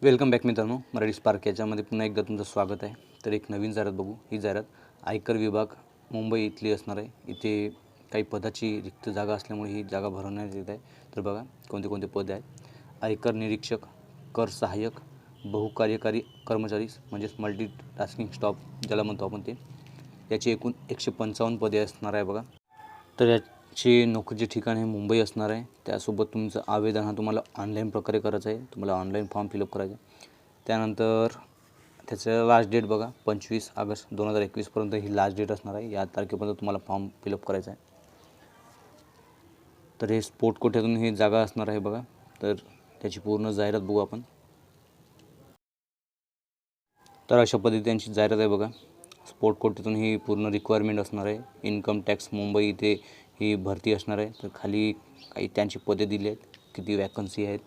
Welcome back मित्रांनो, Marathi spark याच्यामध्ये पुन्हा एकदा तुमचं स्वागत आहे. तर एक नवीन जाहिरात बघू. ही जाहिरात आयकर विभाग मुंबई इथली असणार आहे. इथे काही पदाची रिक्त जागा असल्यामुळे ही जागा भरवण्यात येत आहे. तर बघा कोणते कोणते पद आहेत. आयकर निरीक्षक, कर सहाय्यक, बहुकार्यकारी कर्मचारी म्हणजेच मल्टीटास्किंग स्टाफ ज्याला म्हणतो आपण ते. याची एकूण 155 पदे असणार आहे बघा. तर याची नोकरीचे ठिकाण हे मुंबई असणार आहे. त्यासोबत तुमचं आवेदन हा तुम्हाला ऑनलाईन प्रकारे करायचं आहे. तुम्हाला ऑनलाईन फॉर्म फिलअप करायचं आहे. त्यानंतर त्याचं लास्ट डेट बघा 25 ऑगस्ट 2021पर्यंत ही लास्ट डेट असणार आहे. या तारखेपर्यंत तुम्हाला फॉर्म फिलअप करायचा आहे. तर हे स्पोर्ट कोट्यातून ही जागा असणार आहे बघा. तर त्याची पूर्ण जाहिरात बघू आपण. तर अशा पद्धतीची जाहिरात आहे बघा. स्पोर्ट कोट्यातून ही पूर्ण रिक्वायरमेंट असणार आहे. इन्कम टॅक्स मुंबई इथे ही भरती असणार आहे. तर खाली काही त्यांची पदे दिली आहेत, किती वॅकन्सी आहेत,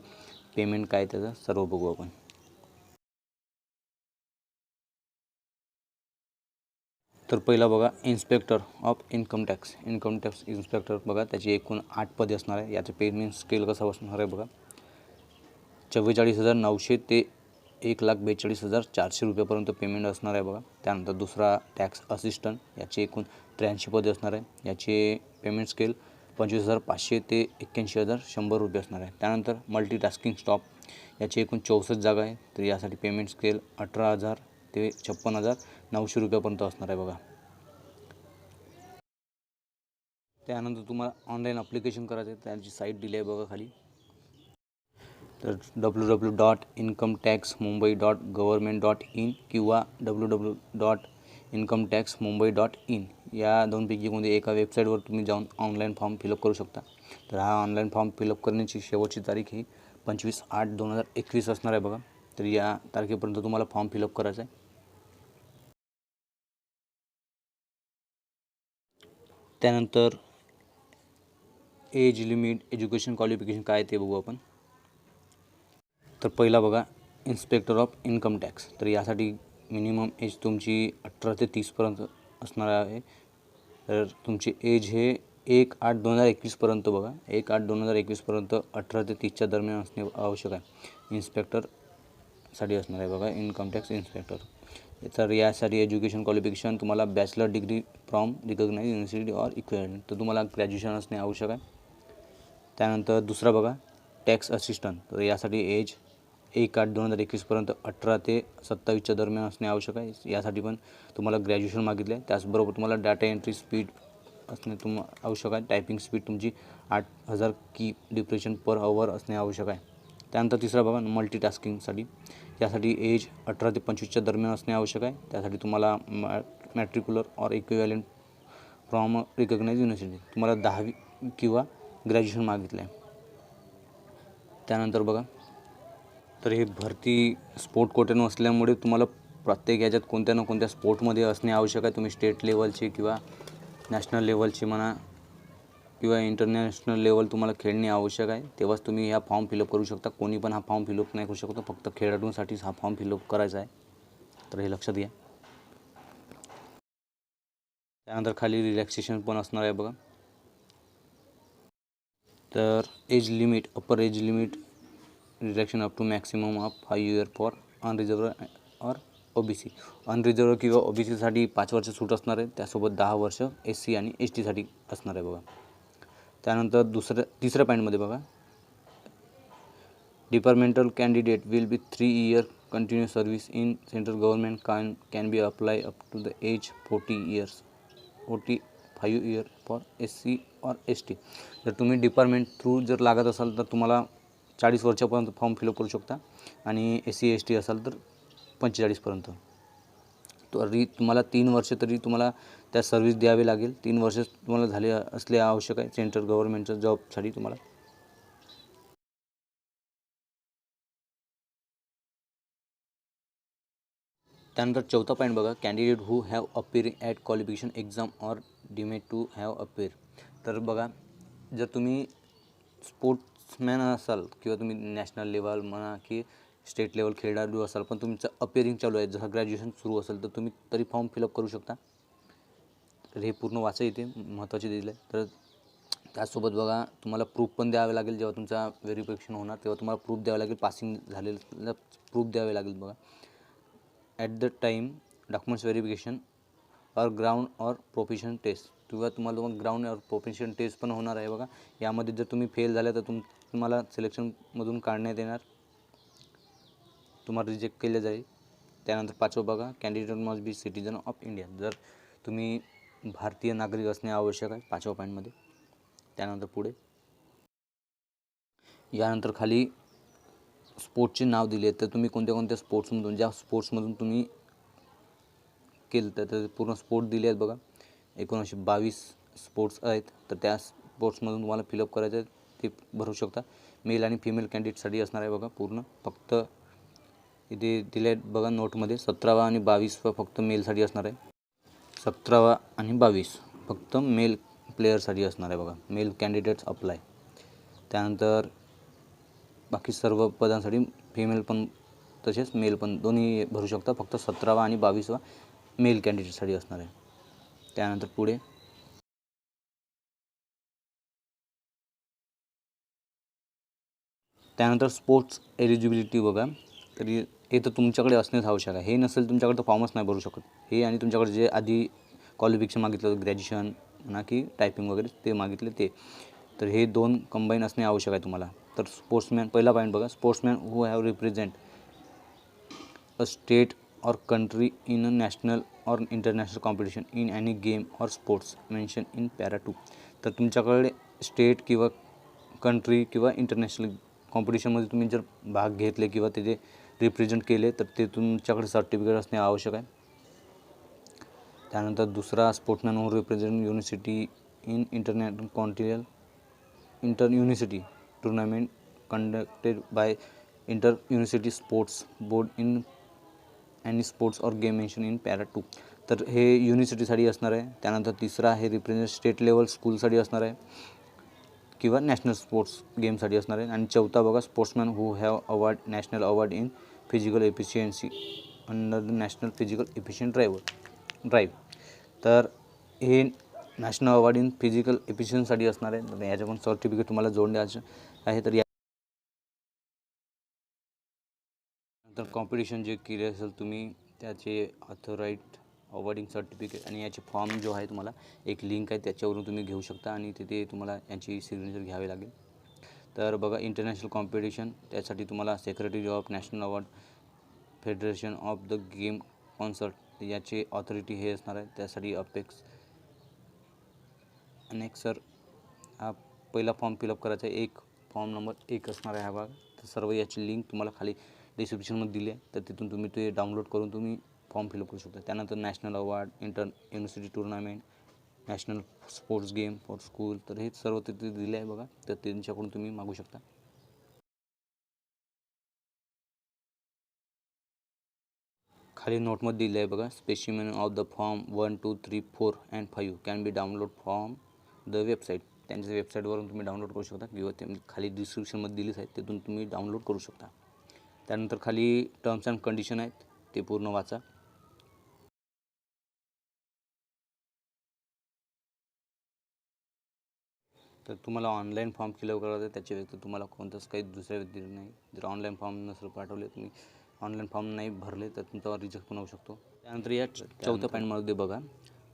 पेमेंट काय त्याचं सर्व बघू आपण. तर पहिला बघा inspector of income tax inspector बघा. त्याची एकूण 8 पदे असणार आहे. याचं पेमेंट स्केल कसा असणार आहे बघा. 44,900 ते 1,42,400 रुपयापर्यंत पेमेंट असणार आहे बघा. त्यानंतर दुसरा टॅक्स असिस्टंट, याची एकूण 83 पदे असणार आहे. याचे पेमेंट स्केल 25,500 ते 81,100 रुपये असणार आहे. त्यानंतर मल्टीटास्किंग स्टाफ, याची एकूण 64 जागा आहे. तर यासाठी पेमेंट स्केल 18,000 ते 56,900 रुपयापर्यंत असणार आहे बघा. त्यानंतर तुम्हाला ऑनलाईन अप्लिकेशन करायचं आहे. त्याची साईट दिली आहे बघा खाली. तर www.incometaxmumbai.government.in किंवा www.incometaxmumbai.in या दोनपैकी कोणत्या एका वेबसाईटवर तुम्ही जाऊन ऑनलाईन फॉर्म फिलअप करू शकता. तर हा ऑनलाईन फॉर्म फिलअप करण्याची शेवटची तारीख ही 25/8/2021 असणार आहे बघा. तर या तारखेपर्यंत तुम्हाला फॉर्म फिलअप करायचा आहे. त्यानंतर एज लिमिट, एज्युकेशन क्वालिफिकेशन काय ते बघू आपण. तर पहिला बघा इन्स्पेक्टर ऑफ इन्कम टॅक्स. तर यासाठी मिनिमम एज तुमची 18 ते 30पर्यंत असणार आहे. तर तुमची एज हे 1/8/2021पर्यंत बघा. 1/8/2021पर्यंत 18 ते 30च्या दरम्यान असणे आवश्यक आहे. इन्स्पेक्टरसाठी असणार आहे बघा, इन्कम टॅक्स इन्स्पेक्टर. तर यासाठी एज्युकेशन क्वालिफिकेशन तुम्हाला bachelor degree from recognise university or equivalent. तर तुम्हाला ग्रॅज्युएशन असणे आवश्यक आहे. त्यानंतर दुसरा बघा टॅक्स असिस्टंट. तर यासाठी एज 1/8/2021पर्यंत 18 ते 27च्या दरम्यान असणे आवश्यक आहे. यासाठी पण तुम्हाला ग्रॅज्युएशन मागितले आहे. त्याचबरोबर तुम्हाला डाटा एंट्री स्पीड असणे आवश्यक आहे. टायपिंग स्पीड तुमची 8,000 की डिप्रेशन पर आवर असणे आवश्यक आहे. त्यानंतर तिसरा बघा मल्टीटास्किंगसाठी. यासाठी एज 18 ते 25च्या दरम्यान असणे आवश्यक आहे. त्यासाठी तुम्हाला matricular or equivalent from recognise university तुम्हाला 10वी किंवा ग्रॅज्युएशन मागितलं आहे. त्यानंतर बघा, तर हे भरती स्पोर्ट कोट्यानं असल्यामुळे तुम्हाला प्रत्येक याच्यात कोणत्या ना कोणत्या स्पोर्टमध्ये असणे आवश्यक आहे. तुम्ही स्टेट लेवलचे किंवा नॅशनल लेवलचे म्हणा किंवा इंटरनॅशनल लेवल तुम्हाला खेळणे आवश्यक आहे. तेव्हाच तुम्ही ह्या फॉर्म फिलअप करू शकता. कोणी पण हा फॉर्म फिलअप नाही करू शकतो. फक्त खेळाडूंसाठीच हा फॉर्म फिलअप करायचा आहे. तर हे लक्षात घ्या. त्यानंतर खाली रिलॅक्सेशन पण असणार आहे बघा. तर age limit, upper age limit relaxation up to maximum of 5 year for unreserved or OBC. Unreserved किंवा OBCसाठी 5 वर्ष सूट असणार आहे. त्यासोबत 10 वर्ष SC आणि STसाठी असणार आहे बघा. त्यानंतर तिसऱ्या पॉईंटमध्ये बघा, departmental candidate will be 3 year continuous service in central government can be apply up to the age 45 year for SC or ST. जर तुम्ही डिपार्टमेंट थ्रू जर लागत असाल तर तुम्हाला 40 वर्षापर्यंत फॉर्म फिलअप करू शकता आणि SC ST असाल तर 45पर्यंत. तरी तुम्हाला 3 वर्ष तरी तुम्हाला त्या सर्व्हिस द्यावी लागेल. 3 वर्ष तुम्हाला झाले असले आवश्यक आहे सेंट्रल गव्हर्नमेंटच्या जॉबसाठी तुम्हाला. त्यानंतर चौथा पॉईंट बघा, candidate who have appearing at qualification exam or deemed to have appear. तर बघा, जर तुम्ही स्पोर्ट्समॅन असाल किंवा तुम्ही नॅशनल लेवल म्हणा की स्टेट लेवल खेळाडू असाल, पण तुमचं अपिअरिंग चालू आहे, जसं ग्रॅज्युएशन सुरू असेल तर तुम्ही तरी फॉर्म फिलअप करू शकता. तर हे पूर्ण वाचा इथे महत्त्वाचे दिले आहे. तर त्याचसोबत बघा तुम्हाला प्रूफ पण द्यावे लागेल. जेव्हा तुमचा व्हेरिफिकेशन होणार तेव्हा तुम्हाला प्रूफ द्यावं लागेल, पासिंग झालेलं प्रूफ द्यावे लागेल बघा. At the time documents verification और ग्राउंड और प्रोफेशन टेस्ट, किंवा तुम्हाला ग्राउंड और प्रोफेशन टेस्ट पण होणार आहे बघा. यामध्ये जर तुम्ही फेल झाले तर तुम्हाला सिलेक्शनमधून काढण्यात येणार, तुम्हाला रिजेक्ट केले जाईल. त्यानंतर 5वं बघा, candidate must be citizen of India, जर तुम्ही भारतीय नागरिक असणे आवश्यक आहे 5व्या पॉईंटमध्ये. त्यानंतर पुढे यानंतर खाली स्पोर्ट्सचे नाव दिले, तर तुम्ही कोणत्या कोणत्या स्पोर्ट्समधून, ज्या स्पोर्ट्समधून तुम्ही केलं तर पूर्ण स्पोर्ट दिले आहेत बघा. 1922 स्पोर्ट्स आहेत, तर त्या स्पोर्ट्समधून तुम्हाला फिलअप करायचं आहे, ते भरू शकता. मेल आणि फिमेल कॅन्डिडेटसाठी असणार आहे बघा पूर्ण. फक्त इथे दिले आहेत बघा नोटमध्ये 17वा आणि 22वा फक्त मेलसाठी असणार आहे. 17वा आणि 22 फक्त मेल प्लेयरसाठी असणार आहे बघा, मेल कॅन्डिडेट्स अप्लाय. त्यानंतर बाकी सर्व पदांसाठी फिमेल पण तसेच मेल पण दोन्ही भरू शकता. फक्त 17वा आणि 22वा मेल कॅन्डिडेटसाठी असणार आहे. त्यानंतर पुढे त्यानंतर स्पोर्ट्स एलिजिबिलिटी बघा. तरी हे तर तुमच्याकडे असणेच आवश्यक आहे. हे नसेल तुमच्याकडे तर फॉर्मच नाही भरू शकत. हे आणि तुमच्याकडे जे आधी क्वालिफिकेशन मागितलं होतं, ग्रॅज्युएशन म्हणा की टायपिंग वगैरे ते मागितले ते, तर हे 2 कंबाईन असणे आवश्यक आहे तुम्हाला. तर स्पोर्ट्समॅन पहिला पॉईंट बघा, sportsman who have represent a state और कंट्री इन अ नॅशनल और international competition in any game और स्पोर्ट्स मेन्शन इन पॅरा 2. तर तुमच्याकडे स्टेट किंवा कंट्री किंवा इंटरनॅशनल कॉम्पिटिशनमध्ये तुम्ही जर भाग घेतले किंवा त्याचे रिप्रेझेंट केले तर ते तुमच्याकडे सर्टिफिकेट असणे आवश्यक आहे. त्यानंतर दुसरा, sportsman who represent university in international continental inter university tournament conducted by inter university sports board in any sports और गेम मेन्शन इन पॅरा 2. तर हे युनिव्हर्सिटीसाठी असणार आहे. त्यानंतर तिसरा आहे रिप्रेझेंट स्टेट लेवल स्कूलसाठी असणार आहे किंवा नॅशनल स्पोर्ट्स गेमसाठी असणार आहे. आणि चौथा बघा, sportsman who have award national award in physical efficiency under the national physical efficient drive. तर हे नॅशनल अवॉर्ड इन फिजिकल एफिशियन्सीसाठी असणार आहे. तर याच्या पण सर्टिफिकेट तुम्हाला जोडून द्यायचं आहे. तर नंतर कॉम्पिटिशन जे केले असेल तुम्ही त्याचे ऑथोराईट अवॉर्डिंग सर्टिफिकेट आणि याचे फॉर्म जो आहे तुम्हाला एक लिंक आहे त्याच्यावरून तुम्ही घेऊ शकता आणि तिथे तुम्हाला यांची सिग्नेचर घ्यावी लागेल. तर बघा, इंटरनॅशनल कॉम्पिटिशन त्यासाठी तुम्हाला secretary of national award federation of the game concert याचे ऑथॉरिटी हे असणार आहे. त्यासाठी अनेक्सर हा पहिला फॉर्म फिलअप करायचा आहे. फॉर्म नंबर 1 असणार आहे हा भाग. तर सर्व याची लिंक तुम्हाला खाली डिस्क्रिप्शनमध्ये दिली आहे, तर तिथून तुम्ही ते डाउनलोड करून तुम्ही फॉर्म फिलअप करू शकता. त्यानंतर national award, inter university tournament, national sports game for school, तर हे सर्व तिथे दिले आहे बघा. तर त्यांच्याकडून तुम्ही मागू शकता. खाली नोटमध्ये दिले आहे बघा, specimen of the form 1, 2, 3, 4 and 5 can be download from the website. त्यांच्या वेबसाईटवरून तुम्ही डाउनलोड करू शकता किंवा ते खाली डिस्क्रिप्शनमध्ये दिलीच आहेत, तिथून तुम्ही डाउनलोड करू शकता. त्यानंतर खाली टर्म्स अँड कंडिशन आहेत, ते पूर्ण वाचा. तर तुम्हाला ऑनलाईन फॉर्म फिलअप करायचं आहे, त्याच्या व्यतिरिक्त तुम्हाला कोणतंच काही दुसऱ्या व्यतिरिक्त नाही. जर ऑनलाईन फॉर्म नसेल पाठवले, तुम्ही ऑनलाईन फॉर्म नाही भरले तर तुमच्यावर रिजेक्ट पण होऊ शकतो. त्यानंतर या चौथ्या पॉईंटमध्ये बघा,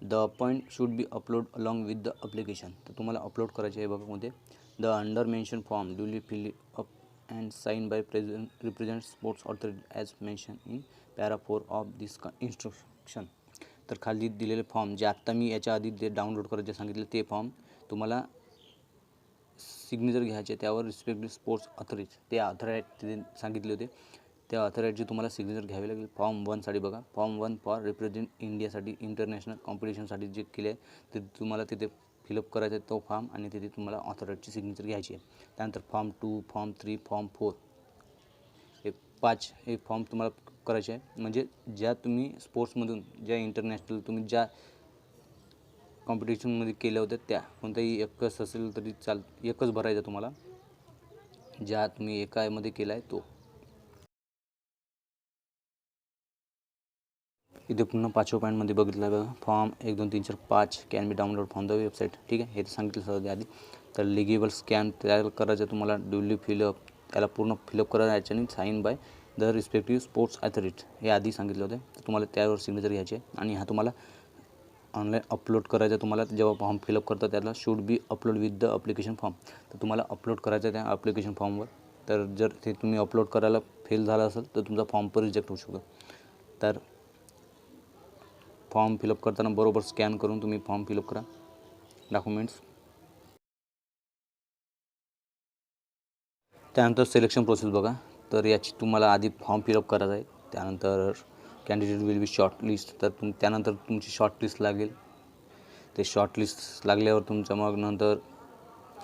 the point should be upload along with the application. तर तुम्हाला अपलोड करायचे आहे बघा कोणते, the under mention form duly fill up and sign by represent sports authority as mention in para 4 of this instruction. तर खाली दिलेले फॉर्म जे आत्ता मी याच्या आधी जे डाउनलोड करायचे सांगितले ते फॉर्म तुम्हाला सिग्नेचर घ्यायचे, त्यावर रिस्पेक्टिव्ह स्पोर्ट्स ऑथॉरिटी ते ऑथॉरिटी सांगितले होते, त्या ऑथॉरिटीची तुम्हाला सिग्नेचर घ्यावी लागेल. फॉर्म 1साठी बघा, फॉर्म 1 फॉर रिप्रेझेंट इंडियासाठी इंटरनॅशनल कॉम्पिटिशनसाठी जे केले आहे ते तुम्हाला तिथे फिलअप करायचा आहे तो फॉर्म, आणि तिथे तुम्हाला ऑथॉरिटीची सिग्नेचर घ्यायची आहे. त्यानंतर फॉर्म 2, फॉर्म 3, फॉर्म 4 हे 5 हे फॉर्म तुम्हाला करायचे आहे. म्हणजे ज्या तुम्ही स्पोर्ट्समधून ज्या इंटरनॅशनल तुम्ही ज्या कॉम्पिटिशनमध्ये केल्या होत्या त्या कोणताही एकच असेल तरी एकच भरायचा तुम्हाला, ज्या तुम्ही एकामध्ये केला आहे तो. इथे पुन्हा 5व्या पॉईंटमध्ये बघितलं आहे बघा, form 1 2 3 4 5 can be download from the website. ठीक आहे, हे तर सांगितलं सध्या आधी. तर लिगेबल स्कॅन तयार करायचं तुम्हाला, ड्युली फिलअप, त्याला पूर्ण फिलअप करायचं आणि sign by the respective sports authority, हे आधी सांगितलं होतं. तर तुम्हाला त्यावर सिग्नेचर घ्यायची आहे आणि हा तुम्हाला ऑनलाईन अपलोड करायचा. तुम्हाला जेव्हा फॉर्म फिलअप करता त्याला should be upload with the application form. तर तुम्हाला अपलोड करायचं त्या अप्लिकेशन फॉर्मवर. तर जर ते तुम्ही अपलोड करायला फेल झाला असेल तर तुमचा फॉर्म पण रिजेक्ट होऊ शकतो. तर फॉर्म फिलअप करताना बरोबर स्कॅन करून तुम्ही फॉर्म फिलअप करा डॉक्युमेंट्स. त्यानंतर सिलेक्शन प्रोसेस बघा. तर याची तुम्हाला आधी फॉर्म फिलअप करायचा आहे. त्यानंतर candidate will B short list. तर त्यानंतर तुमची शॉर्ट लिस्ट लागेल. ते शॉर्ट लिस्ट लागल्यावर तुमचं मग नंतर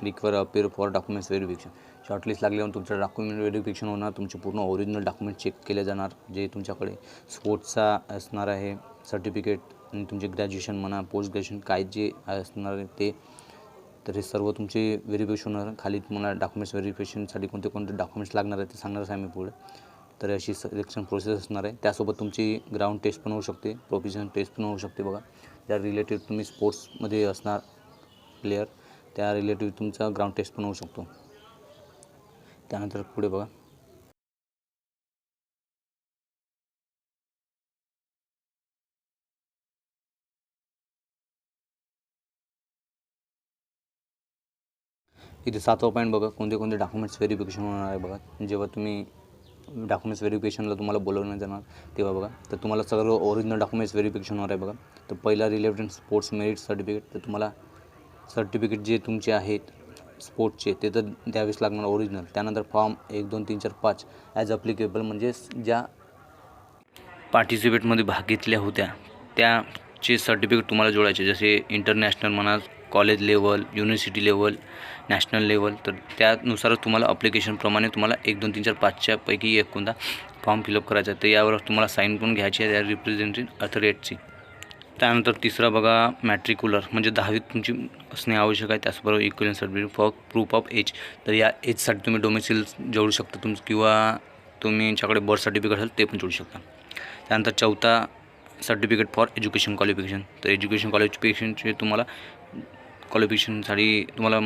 require appear for documents verification. Short list लागल्यावर तुमचं डॉक्युमेंट व्हेरिफिकेशन होणार. तुमचे पूर्ण ओरिजिनल डॉक्युमेंट चेक केले जाणार, जे तुमच्याकडे स्पोर्ट्सचा असणार आहे सर्टिफिकेट आणि तुमचे ग्रॅज्युएशन म्हणा, पोस्ट ग्रॅज्युएशन काय जे असणार आहे ते. तर हे सर्व तुमचे व्हेरिफिकेशन होणार. खाली तुम्हाला डॉक्युमेंट्स व्हेरिफिकेशनसाठी कोणते कोणते डॉक्युमेंट्स लागणार आहे ते सांगणारच आहे मी पुढे. तर अशी सिलेक्शन प्रोसेस असणार आहे. त्यासोबत तुमची ग्राउंड टेस्ट पण होऊ शकते, प्रोफेशनल टेस्ट पण होऊ शकते बघा. ज्या रिलेटेड तुम्ही स्पोर्ट्समध्ये असणार प्लेयर, त्या रिलेटिव्ह तुमचा ग्राउंड टेस्ट पण होऊ शकतो. त्यानंतर पुढे बघा, इथे 7वा पॉईंट बघा, कोणते कोणते डॉक्युमेंट्स व्हेरिफिकेशन होणार आहे बघा. जेव्हा तुम्ही डॉक्युमेंट्स व्हेरिफिकेशनला तुम्हाला बोलवण्यात जाणार तेव्हा बघा, तर तुम्हाला सर्व ओरिजिनल डॉक्युमेंट्स व्हेरिफिकेशन होणार आहे बघा. तर पहिला रिलेव्हंट स्पोर्ट्स मेरिट सर्टिफिकेट. तर तुम्हाला सर्टिफिकेट जे तुमचे आहेत स्पोर्ट्सचे ते तर द्यावेच लागणार ओरिजिनल. त्यानंतर फॉर्म 1 2 3 4 5 ॲज अप्लिकेबल, म्हणजे ज्या पार्टिसिपेटमध्ये भाग घेतल्या होत्या त्याचे सर्टिफिकेट तुम्हाला जोडायचे. जसे इंटरनॅशनल म्हणा, college level, university level, national level. तर त्यानुसार तुम्हाला अप्लिकेशनप्रमाणे तुम्हाला 1 2 3 4 5च्या पैकी एक कोणता फॉर्म फिलअप करायचा आहे. तर यावर तुम्हाला साईन पण घ्यायची आहे त्या रिप्रेझेंटेटिव्ह अथॉरिटीची. त्यानंतर तिसरा बघा, मॅट्रिक्युलर, म्हणजे 10वीत तुमची असणे आवश्यक आहे. त्याचबरोबर equivalent certificate for proof of age. तर या एजसाठी तुम्ही डोमेसिल जोडू शकता तुमचं, किंवा तुम्ही यांच्याकडे बर्थ सर्टिफिकेट असेल ते पण जोडू शकता. त्यानंतर चौथा, सर्टिफिकेट फॉर एज्युकेशन क्वालिफिकेशन. तर एज्युकेशन क्वालिफिकेशनचे तुम्हाला क्वालिफिकेशनसाठी तुम्हाला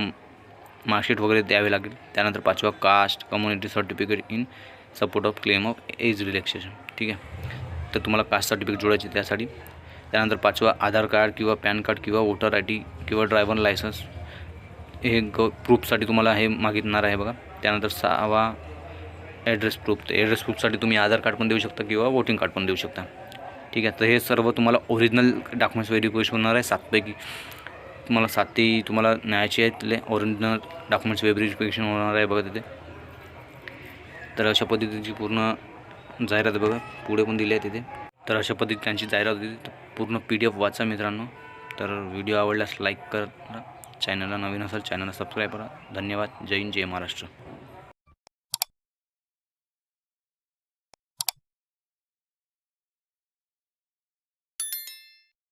मार्कशीट वगैरे द्यावे लागेल. त्यानंतर 5वा, caste community certificate in support of claim of age relaxation. ठीक आहे, तर तुम्हाला कास्ट सर्टिफिकेट जोडायचे त्यासाठी. त्यानंतर 5वा, आधार कार्ड किंवा पॅन कार्ड किंवा वोटर आय डी किंवा ड्रायव्हर लायसन्स, हे प्रूफसाठी तुम्हाला हे मागितणार आहे बघा. त्यानंतर 6वा, ॲड्रेस प्रूफ. तर ॲड्रेस प्रूफसाठी तुम्ही आधार कार्ड पण देऊ शकता किंवा वोटिंग कार्ड पण देऊ शकता. ठीक आहे, तर हे सर्व तुम्हाला ओरिजिनल डॉक्युमेंट्स व्हेरिफिकेशन होणार आहे. 7पैकी तुम्हाला 7 तुम्हाला न्यायचे आहेत. तिथे ओरिजिनल डॉक्युमेंट्स व्हेरिफिकेशन होणार आहे बघा तिथे. तर अशा पद्धतीची पूर्ण जाहिरात बघा, पुढे पण दिली आहे तिथे. तर अशा पद्धतीने त्यांची जाहिरात होती. तर पूर्ण PDF वाचा मित्रांनो. तर व्हिडिओ आवडल्यास लाईक करा, चॅनलला नवीन असेल चॅनलला सबस्क्राईब करा. धन्यवाद. जय हिंद, जय महाराष्ट्र.